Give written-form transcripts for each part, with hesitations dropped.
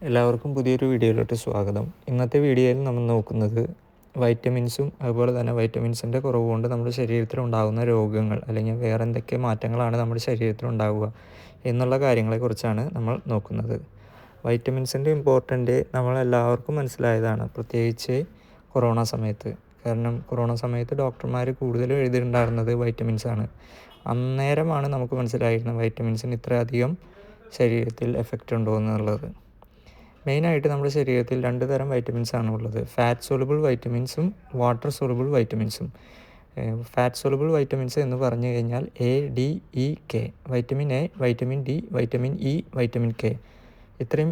എല്ലാവർക്കും പുതിയൊരു വീഡിയോയിലോട്ട് സ്വാഗതം. ഇന്നത്തെ വീഡിയോയിൽ നമ്മൾ നോക്കുന്നത് വൈറ്റമിൻസും അതുപോലെ തന്നെ വൈറ്റമിൻസിൻ്റെ കുറവ് കൊണ്ട് നമ്മുടെ ശരീരത്തിലുണ്ടാകുന്ന രോഗങ്ങൾ അല്ലെങ്കിൽ വേറെ എന്തൊക്കെ മാറ്റങ്ങളാണ് നമ്മുടെ ശരീരത്തിലുണ്ടാവുക എന്നുള്ള കാര്യങ്ങളെക്കുറിച്ചാണ് നമ്മൾ നോക്കുന്നത്. വൈറ്റമിൻസിൻ്റെ ഇമ്പോർട്ടൻ്റ് നമ്മളെല്ലാവർക്കും മനസ്സിലായതാണ്, പ്രത്യേകിച്ച് കൊറോണ സമയത്ത്. കാരണം കൊറോണ സമയത്ത് ഡോക്ടർമാർ കൂടുതലും എഴുതിയിട്ടുണ്ടായിരുന്നത് വൈറ്റമിൻസാണ്. അന്നേരമാണ് നമുക്ക് മനസ്സിലായിരുന്നത് വൈറ്റമിൻസിന് ഇത്രയധികം ശരീരത്തിൽ എഫക്റ്റ് ഉണ്ടോ എന്നുള്ളത്. മെയിനായിട്ട് നമ്മുടെ ശരീരത്തിൽ 2 തരം വൈറ്റമിൻസാണ് ഉള്ളത്. ഫാറ്റ് സോലുബിൾ വൈറ്റമിൻസും വാട്ടർ സോലുബിൾ വൈറ്റമിൻസും. ഫാറ്റ് സോലുബിൾ വൈറ്റമിൻസ് എന്ന് പറഞ്ഞു കഴിഞ്ഞാൽ ADEK, vitamin A, vitamin D, vitamin E, vitamin K. ഇത്രയും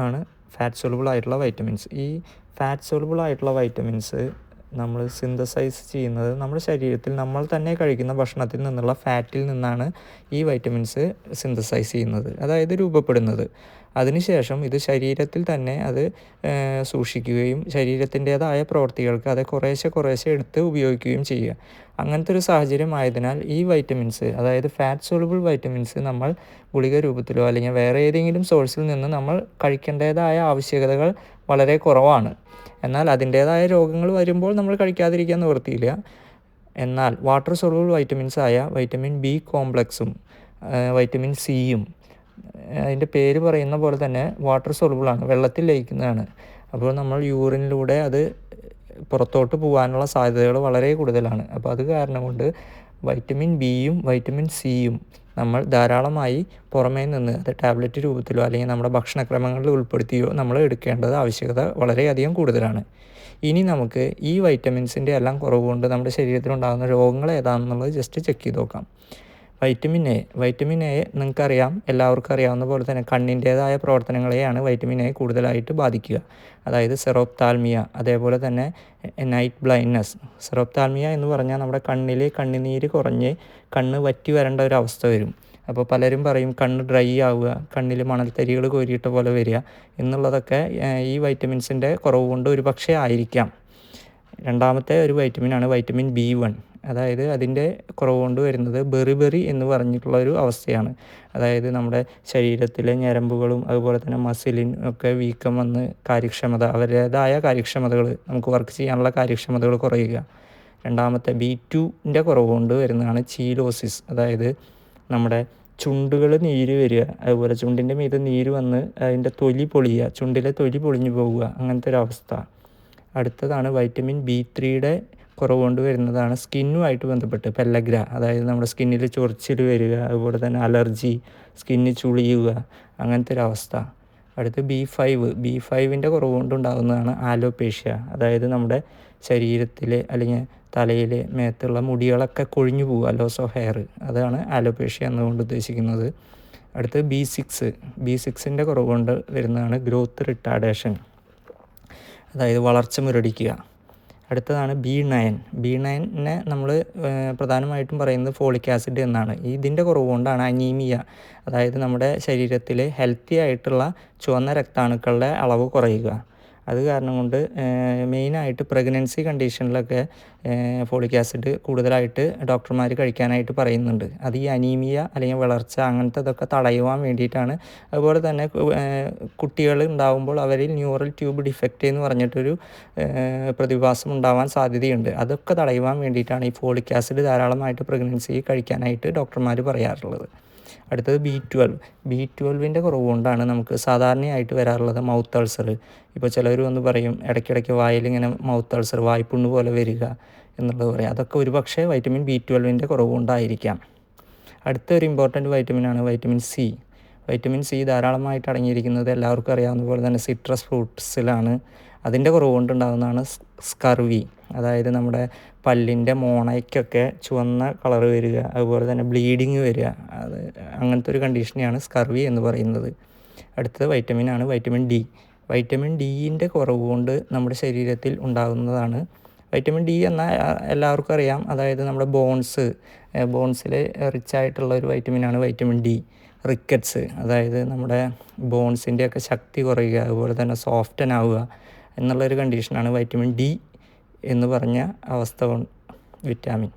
ആണ് ഫാറ്റ് സോലുബിൾ ആയിട്ടുള്ള വൈറ്റമിൻസ്. ഈ ഫാറ്റ് സോലുബിൾ ആയിട്ടുള്ള വൈറ്റമിൻസ് നമ്മൾ സിന്തസൈസ് ചെയ്യുന്നത് നമ്മുടെ ശരീരത്തിൽ നമ്മൾ തന്നെ കഴിക്കുന്ന ഭക്ഷണത്തിൽ നിന്നുള്ള ഫാറ്റിൽ നിന്നാണ് ഈ വൈറ്റമിൻസ് സിന്തസൈസ് ചെയ്യുന്നത്, അതായത് രൂപപ്പെടുന്നത്. അതിനുശേഷം ഇത് ശരീരത്തിൽ തന്നെ അത് സൂക്ഷിക്കുകയും ശരീരത്തിൻ്റേതായ പ്രവൃത്തികൾക്ക് അത് കുറേശ്ശെ എടുത്ത് ഉപയോഗിക്കുകയും ചെയ്യുക. അങ്ങനത്തെ ഒരു സാഹചര്യം ആയതിനാൽ ഈ വൈറ്റമിൻസ്, അതായത് ഫാറ്റ് സോലുബിൾ വൈറ്റമിൻസ്, നമ്മൾ ഗുളിക രൂപത്തിലോ അല്ലെങ്കിൽ വേറെ ഏതെങ്കിലും സോഴ്സിൽ നിന്ന് നമ്മൾ കഴിക്കേണ്ടതായ ആവശ്യകതകൾ വളരെ കുറവാണ്. എന്നാൽ അതിൻ്റേതായ രോഗങ്ങൾ വരുമ്പോൾ നമ്മൾ കഴിക്കാതിരിക്കാൻ നിവൃത്തിയില്ല. എന്നാൽ വാട്ടർ സോലുബിൾ വൈറ്റമിൻസ് ആയ വൈറ്റമിൻ ബി കോംപ്ലക്സും വൈറ്റമിൻ സിയും അതിൻ്റെ പേര് പറയുന്ന പോലെ തന്നെ വാട്ടർ സോലുബിളാണ്, വെള്ളത്തിൽ ലയിക്കുന്നതാണ്. അപ്പോൾ നമ്മൾ യൂറിനിലൂടെ അത് പുറത്തോട്ട് പോകാനുള്ള സാധ്യതകൾ വളരെ കൂടുതലാണ്. അപ്പോൾ അത് കാരണം കൊണ്ട് വൈറ്റമിൻ ബിയും വൈറ്റമിൻ സിയും നമ്മൾ ധാരാളമായി പുറമേ നിന്ന്, അത് ടാബ്ലറ്റ് രൂപത്തിലോ അല്ലെങ്കിൽ നമ്മുടെ ഭക്ഷണക്രമങ്ങളിൽ ഉൾപ്പെടുത്തിയോ നമ്മൾ എടുക്കേണ്ടത് ആവശ്യകത വളരെയധികം കൂടുതലാണ്. ഇനി നമുക്ക് ഈ വൈറ്റമിൻസിൻ്റെ എല്ലാം കുറവ് കൊണ്ട് നമ്മുടെ ശരീരത്തിലുണ്ടാകുന്ന രോഗങ്ങൾ ഏതാണെന്നുള്ളത് ജസ്റ്റ് ചെക്ക് ചെയ്ത് നോക്കാം. വൈറ്റമിൻ എ നിങ്ങൾക്കറിയാം, എല്ലാവർക്കും അറിയാവുന്ന പോലെ തന്നെ കണ്ണിൻ്റേതായ പ്രവർത്തനങ്ങളെയാണ് വൈറ്റമിൻ എ കൂടുതലായിട്ട് ബാധിക്കുക. അതായത് സെറോപ്താൽമിയ, അതേപോലെ തന്നെ നൈറ്റ് ബ്ലൈൻഡ്നെസ്. സെറോപ്താൽമിയ എന്ന് പറഞ്ഞാൽ നമ്മുടെ കണ്ണിൽ കണ്ണുനീര് കുറഞ്ഞ് കണ്ണ് വറ്റി വരേണ്ട ഒരു അവസ്ഥ വരും. അപ്പോൾ പലരും പറയും കണ്ണ് ഡ്രൈ ആവുക, കണ്ണിൽ മണൽത്തരികൾ കോരിയിട്ട പോലെ വരിക എന്നുള്ളതൊക്കെ ഈ വൈറ്റമിൻസിൻ്റെ കുറവ് കൊണ്ട് ഒരു പക്ഷേ ആയിരിക്കാം. രണ്ടാമത്തെ ഒരു വൈറ്റമിനാണ് വൈറ്റമിൻ B1. അതായത് അതിൻ്റെ കുറവ് കൊണ്ട് വരുന്നത് ബെറി എന്ന് പറഞ്ഞിട്ടുള്ള ഒരു അവസ്ഥയാണ്. അതായത് നമ്മുടെ ശരീരത്തിലെ ഞരമ്പുകളും അതുപോലെ തന്നെ മസിലിനും ഒക്കെ വീക്കം വന്ന് അവരുടേതായ കാര്യക്ഷമതകൾ, നമുക്ക് വർക്ക് ചെയ്യാനുള്ള കാര്യക്ഷമതകൾ കുറയുക. രണ്ടാമത്തെ B2ൻ്റെ കുറവ് കൊണ്ട് വരുന്നതാണ് ചീലോസിസ്. അതായത് നമ്മുടെ ചുണ്ടുകൾ നീര് വരിക, അതുപോലെ ചുണ്ടിൻ്റെ മീതെ നീര് വന്ന് അതിൻ്റെ തൊലി പൊളിയുക, ചുണ്ടിലെ തൊലി പൊളിഞ്ഞു പോവുക, അങ്ങനത്തെ ഒരു അവസ്ഥ. അടുത്തതാണ് വൈറ്റമിൻ B3യുടെ കുറവ് കൊണ്ട് വരുന്നതാണ് സ്കിന്നുമായിട്ട് ബന്ധപ്പെട്ട് പെല്ലഗ്ര, അതായത് നമ്മുടെ സ്കിന്നിൽ ചൊറിച്ചിൽ വരിക, അതുപോലെ തന്നെ അലർജി, സ്കിന്ന് ചുളിയുക, അങ്ങനത്തെ ഒരു അവസ്ഥ. അടുത്ത് B5ൻ്റെ കുറവ് കൊണ്ടുണ്ടാകുന്നതാണ് ആലോപേഷ്യ. അതായത് നമ്മുടെ ശരീരത്തിൽ അല്ലെങ്കിൽ തലയിൽ മേത്തുള്ള മുടികളൊക്കെ കൊഴിഞ്ഞു പോവുക, ലോസ് ഓഫ് ഹെയർ, അതാണ് ആലോപേഷ്യ എന്നുകൊണ്ട് ഉദ്ദേശിക്കുന്നത്. അടുത്ത് B6ൻ്റെ കുറവ് കൊണ്ട് വരുന്നതാണ് ഗ്രോത്ത് റിട്ടാർഡേഷൻ, അതായത് വളർച്ച മുരടിക്കുക. അടുത്തതാണ് B9 നമ്മൾ പ്രധാനമായിട്ടും പറയുന്നത് ഫോളിക് ആസിഡ് എന്നാണ്. ഇതിൻ്റെ കുറവ് കൊണ്ടാണ് അനീമിയ, അതായത് നമ്മുടെ ശരീരത്തിൽ ഹെൽത്തി ആയിട്ടുള്ള ചുവന്ന രക്താണുക്കളുടെ അളവ് കുറയുക. അത് കാരണം കൊണ്ട് മെയിനായിട്ട് പ്രഗ്നൻസി കണ്ടീഷനിലൊക്കെ ഫോളിക് ആസിഡ് കൂടുതലായിട്ട് ഡോക്ടർമാർ കഴിക്കാനായിട്ട് പറയുന്നുണ്ട്. അത് ഈ അനീമിയ അല്ലെങ്കിൽ വളർച്ച അങ്ങനത്തെ തടയുവാൻ വേണ്ടിയിട്ടാണ്. അതുപോലെ തന്നെ കുട്ടികൾ ഉണ്ടാകുമ്പോൾ അവരിൽ ന്യൂറൽ ട്യൂബ് ഡിഫക്റ്റ് എന്ന് പറഞ്ഞിട്ടൊരു പ്രതിഭാസം ഉണ്ടാവാൻ സാധ്യതയുണ്ട്. അതൊക്കെ തടയുവാൻ വേണ്ടിയിട്ടാണ് ഈ ഫോളിക് ആസിഡ് ധാരാളമായിട്ട് പ്രഗ്നൻസി കഴിക്കാനായിട്ട് ഡോക്ടർമാർ പറയാറുള്ളത്. അടുത്തത് B12ൻ്റെ കുറവ് കൊണ്ടാണ് നമുക്ക് സാധാരണയായിട്ട് വരാറുള്ളത് മൗത്ത് അൾസർ. ഇപ്പോൾ ചിലർ വന്ന് പറയും ഇടയ്ക്കിടയ്ക്ക് വായിലിങ്ങനെ മൗത്ത് അൾസർ, വായ്പുണ്ണ് പോലെ വരിക എന്നുള്ളത് പറയും. അതൊക്കെ ഒരു പക്ഷേ വൈറ്റമിൻ B12ൻ്റെ കുറവ് കൊണ്ടായിരിക്കാം. അടുത്തൊരു ഇമ്പോർട്ടൻറ്റ് വൈറ്റമിനാണ് വൈറ്റമിൻ സി ധാരാളമായിട്ട് അടങ്ങിയിരിക്കുന്നത് എല്ലാവർക്കും അറിയാവുന്ന പോലെ തന്നെ സിട്രസ് ഫ്രൂട്ട്സിലാണ്. അതിൻ്റെ കുറവ് കൊണ്ടുണ്ടാകുന്നതാണ് സ്കർവി, അതായത് നമ്മുടെ പല്ലിൻ്റെ മോണയ്ക്കൊക്കെ ചുവന്ന കളർ വരിക, അതുപോലെ തന്നെ ബ്ലീഡിങ് വരിക, അത് അങ്ങനത്തെ ഒരു കണ്ടീഷനെയാണ് സ്കർവി എന്ന് പറയുന്നത്. അടുത്തത് വൈറ്റമിനാണ് വൈറ്റമിൻ ഡിൻ്റെ കുറവ് കൊണ്ട് നമ്മുടെ ശരീരത്തിൽ ഉണ്ടാകുന്നതാണ്. വൈറ്റമിൻ ഡി എന്നാൽ എല്ലാവർക്കും അറിയാം, അതായത് നമ്മുടെ ബോൺസിൽ റിച്ച് ആയിട്ടുള്ള ഒരു വൈറ്റമിനാണ് വൈറ്റമിൻ ഡി. റിക്കറ്റ്സ്, അതായത് നമ്മുടെ ബോൺസിൻ്റെയൊക്കെ ശക്തി കുറയുക, അതുപോലെ തന്നെ സോഫ്റ്റൻ ആവുക എന്നുള്ളൊരു കണ്ടീഷനാണ് വൈറ്റമിൻ ഡി എന്ന് പറഞ്ഞ വിറ്റാമിൻ.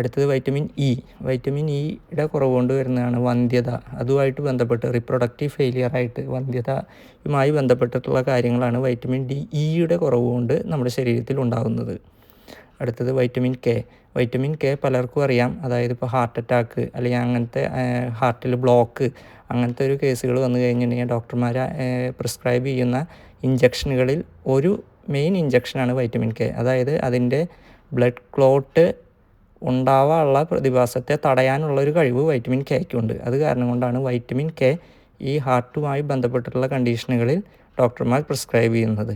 അടുത്തത് വൈറ്റമിൻ ഇ. വൈറ്റമിൻ ഇയുടെ കുറവ് കൊണ്ട് വരുന്നതാണ് വന്ധ്യത. അതുമായിട്ട് ബന്ധപ്പെട്ട് റിപ്രൊഡക്റ്റീവ് ഫെയിലിയറായിട്ട് വന്ധ്യതയുമായി ബന്ധപ്പെട്ടിട്ടുള്ള കാര്യങ്ങളാണ് വൈറ്റമിൻ ഇയുടെ കുറവ് കൊണ്ട് നമ്മുടെ ശരീരത്തിൽ ഉണ്ടാകുന്നത്. അടുത്തത് വൈറ്റമിൻ കെ. വൈറ്റമിൻ കെ പലർക്കും അറിയാം. അതായത് ഇപ്പോൾ ഹാർട്ട് അറ്റാക്ക് അല്ലെങ്കിൽ അങ്ങനത്തെ ഹാർട്ടിൽ ബ്ലോക്ക് അങ്ങനത്തെ ഒരു കേസുകൾ വന്നു കഴിഞ്ഞിട്ടുണ്ടെങ്കിൽ ഡോക്ടർമാർ പ്രിസ്ക്രൈബ് ചെയ്യുന്ന ഇഞ്ചക്ഷനുകളിൽ ഒരു മെയിൻ ഇഞ്ചക്ഷനാണ് വൈറ്റമിൻ കെ. അതായത് അതിൻ്റെ ബ്ലഡ് ക്ലോട്ട് ഉണ്ടാവാനുള്ള പ്രതിഭാസത്തെ തടയാനുള്ള ഒരു കഴിവ് വൈറ്റമിൻ കെക്കുണ്ട്. അത് കാരണം കൊണ്ടാണ് വൈറ്റമിൻ കെ ഈ ഹാർട്ടുമായി ബന്ധപ്പെട്ടിട്ടുള്ള കണ്ടീഷനുകളിൽ ഡോക്ടർമാർ പ്രിസ്ക്രൈബ് ചെയ്യുന്നത്.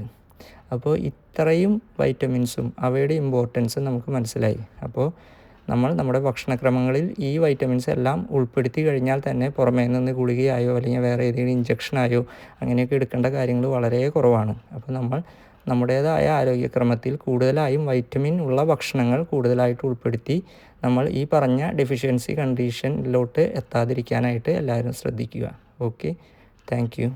അപ്പോൾ ഇത്രയും വൈറ്റമിൻസും അവയുടെ ഇമ്പോർട്ടൻസും നമുക്ക് മനസ്സിലായി. അപ്പോൾ നമ്മൾ നമ്മുടെ ഭക്ഷണക്രമങ്ങളിൽ ഈ വൈറ്റമിൻസ് എല്ലാം ഉൾപ്പെടുത്തി കഴിഞ്ഞാൽ തന്നെ പുറമേ നിന്ന് ഗുളികയായോ അല്ലെങ്കിൽ വേറെ ഏതെങ്കിലും ഇഞ്ചക്ഷനായോ അങ്ങനെയൊക്കെ എടുക്കേണ്ട കാര്യങ്ങൾ വളരെ കുറവാണ്. അപ്പോൾ നമ്മൾ നമ്മുടേതായ ആരോഗ്യക്രമത്തിൽ കൂടുതലായും വൈറ്റമിൻ ഉള്ള ഭക്ഷണങ്ങൾ കൂടുതലായിട്ട് ഉൾപ്പെടുത്തി നമ്മൾ ഈ പറഞ്ഞ ഡെഫിഷ്യൻസി കണ്ടീഷനിലോട്ട് എത്താതിരിക്കാനായിട്ട് എല്ലാവരും ശ്രദ്ധിക്കുക. Okay, thank you.